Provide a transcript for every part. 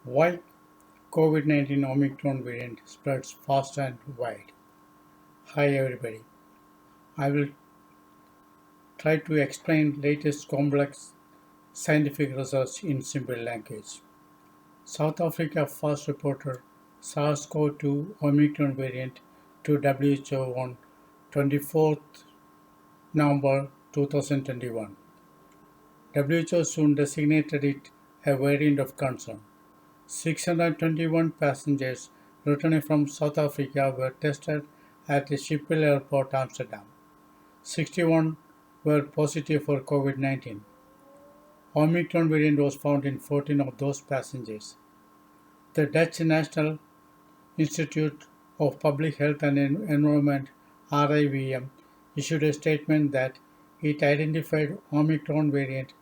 Why COVID-19 Omicron variant spreads fast and wide. Hi everybody. I will try to explain latest complex scientific research in simple language. South Africa first reported SARS-CoV-2 Omicron variant to WHO on 24th November 2021. WHO soon designated it a variant of concern. 621 passengers returning from South Africa were tested at the Schiphol Airport, Amsterdam. 61 were positive for COVID-19. Omicron variant was found in 14 of those passengers. The Dutch National Institute of Public Health and Environment (RIVM) issued a statement that it identified Omicron variant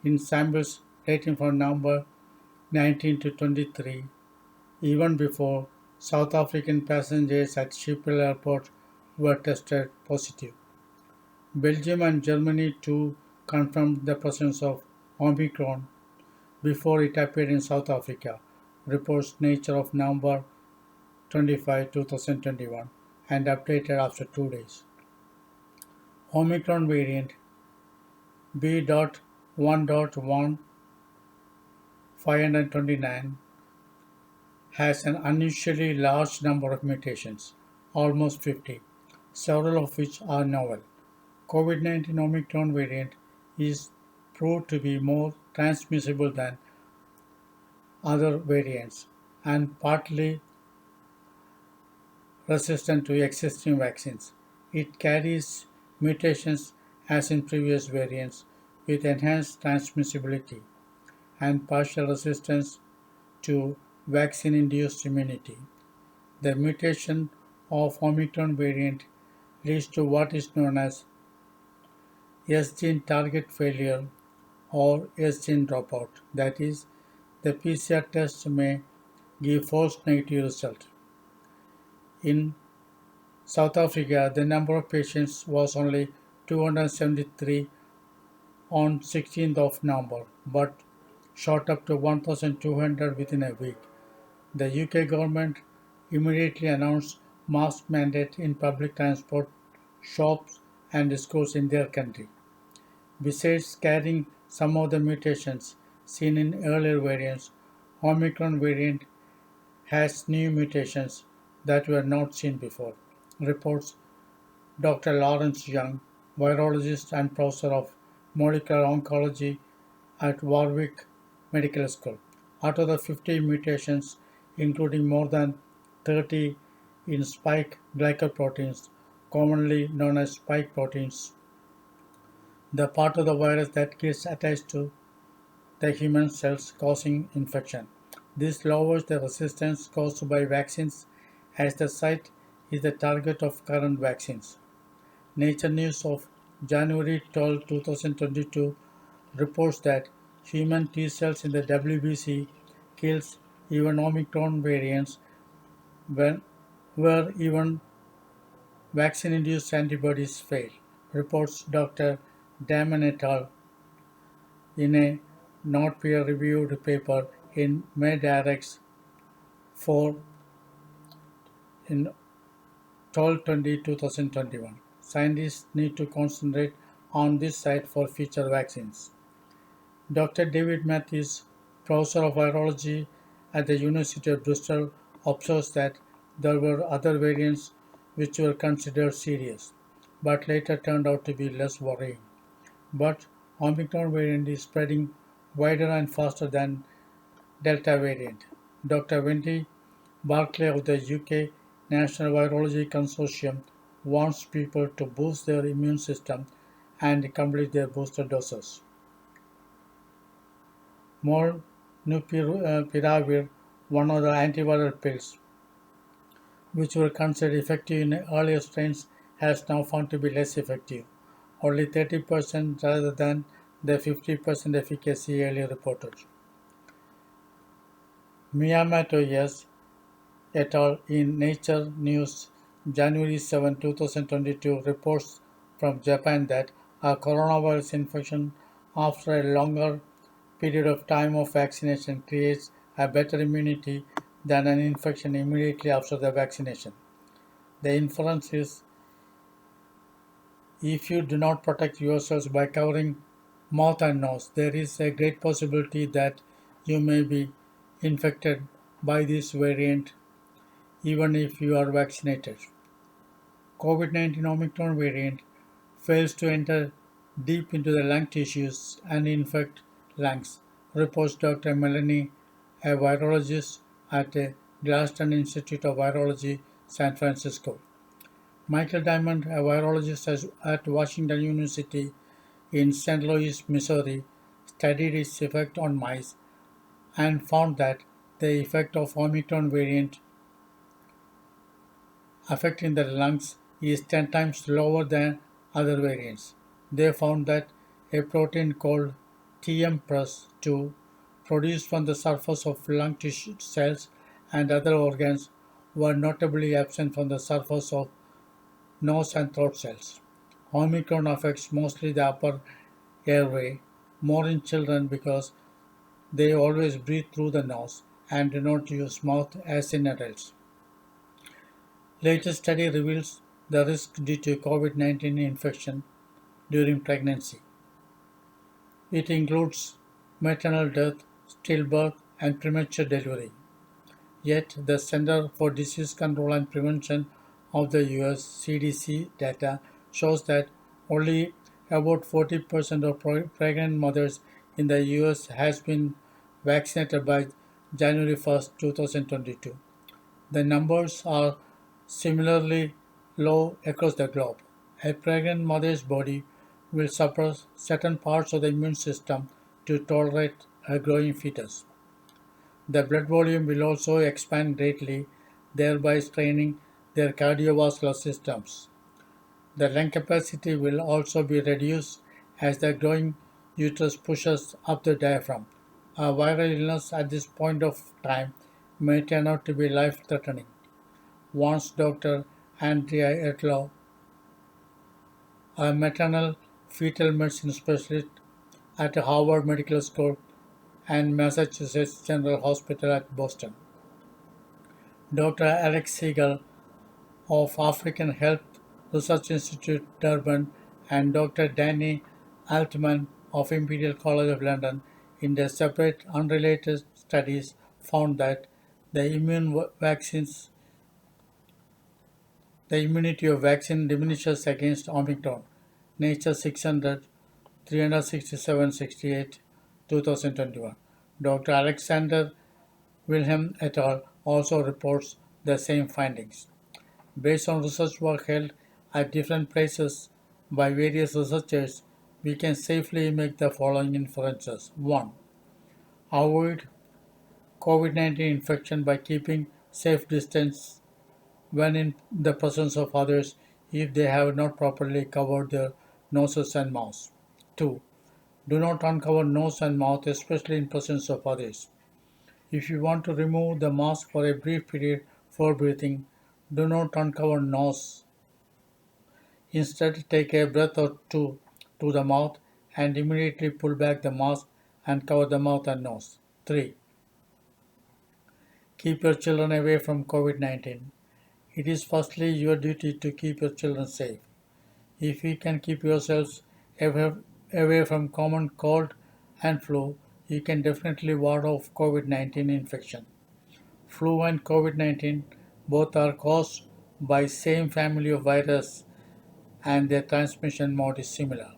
in samples dating from November 19 to 23, even before South African passengers at Schiphol Airport were tested positive. Belgium and Germany too confirmed the presence of Omicron before it appeared in South Africa, reports Nature of November 25, 2021, and updated after 2 days. Omicron variant B.1.1.529 has an unusually large number of mutations, almost 50, several of which are novel. COVID-19 Omicron variant is proved to be more transmissible than other variants and partly resistant to existing vaccines. It carries mutations as in previous variants with enhanced transmissibility and partial resistance to vaccine-induced immunity. The mutation of Omicron variant leads to what is known as S-gene target failure or S-gene dropout. That is, the PCR test may give false negative result. In South Africa, the number of patients was only 273 on 16th of November, but shot up to 1,200 within a week. The UK government immediately announced mask mandate in public transport, shops, and schools in their country. Besides carrying some of the mutations seen in earlier variants, Omicron variant has new mutations that were not seen before, reports Dr. Lawrence Young, virologist and professor of molecular oncology at Warwick Medical School. Out of the 50 mutations, including more than 30 in spike glycoproteins, commonly known as spike proteins, the part of the virus that gets attached to the human cells causing infection. This lowers the resistance caused by vaccines as the site is the target of current vaccines. Nature News of January 12, 2022 reports that human T cells in the WBC kills even Omicron variants where even vaccine-induced antibodies fail, reports Dr. Damon et al. In a not peer-reviewed paper in medRx 4 in 12/20/2021. Scientists need to concentrate on this site for future vaccines. Dr. David Matthews, professor of virology at the University of Bristol, observes that there were other variants which were considered serious, but later turned out to be less worrying. But Omicron variant is spreading wider and faster than Delta variant. Dr. Wendy Barclay of the UK National Virology Consortium wants people to boost their immune system and complete their booster doses. Molnupiravir, one of the antiviral pills, which were considered effective in earlier strains, has now found to be less effective, only 30% rather than the 50% efficacy earlier reported. Miyamoto et al. In Nature News, January 7, 2022 reports from Japan that a coronavirus infection after a longer period of time of vaccination creates a better immunity than an infection immediately after the vaccination. The inference is if you do not protect yourselves by covering mouth and nose, there is a great possibility that you may be infected by this variant even if you are vaccinated. COVID-19 Omicron variant fails to enter deep into the lung tissues and infect lungs, reports Dr. Melanie, a virologist at the Glaston Institute of Virology, San Francisco. Michael Diamond, a virologist at Washington University in St. Louis, Missouri, studied its effect on mice and found that the effect of Omicron variant affecting the lungs is 10 times lower than other variants. They found that a protein called TMPRSS2 produced from the surface of lung tissue cells and other organs were notably absent from the surface of nose and throat cells. Omicron affects mostly the upper airway, more in children because they always breathe through the nose and do not use mouth as in adults. Latest study reveals the risk due to COVID-19 infection during pregnancy. It includes maternal death, stillbirth, and premature delivery. Yet, the Center for Disease Control and Prevention of the US CDC data shows that only about 40% of pregnant mothers in the US has been vaccinated by January 1st, 2022. The numbers are similarly low across the globe. A pregnant mother's body will suppress certain parts of the immune system to tolerate a growing fetus. The blood volume will also expand greatly, thereby straining their cardiovascular systems. The lung capacity will also be reduced as the growing uterus pushes up the diaphragm. A viral illness at this point of time may turn out to be life-threatening, warns Dr. Andrea Etlow, a maternal fetal medicine specialist at Harvard Medical School and Massachusetts General Hospital at Boston. Dr. Alex Siegel of African Health Research Institute, Durban, and Dr. Danny Altman of Imperial College of London, in their separate, unrelated studies, found that the immunity of vaccine diminishes against Omicron. Nature 600, 367-68, 2021. Dr. Alexander Wilhelm et al. Also reports the same findings. Based on research work held at different places by various researchers, we can safely make the following inferences. 1. Avoid COVID-19 infection by keeping safe distance when in the presence of others if they have not properly covered their noses and mouths. 2. Do not uncover nose and mouth, especially in presence of others. If you want to remove the mask for a brief period for breathing, do not uncover nose. Instead, take a breath or two to the mouth and immediately pull back the mask and cover the mouth and nose. 3. Keep your children away from COVID-19. It is firstly your duty to keep your children safe. If you can keep yourselves away from common cold and flu, you can definitely ward off COVID-19 infection. Flu and COVID-19 both are caused by same family of virus and their transmission mode is similar.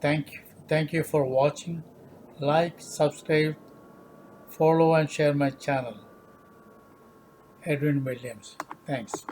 Thank you for watching. Like, subscribe, follow and share my channel. Edwin Williams. Thanks.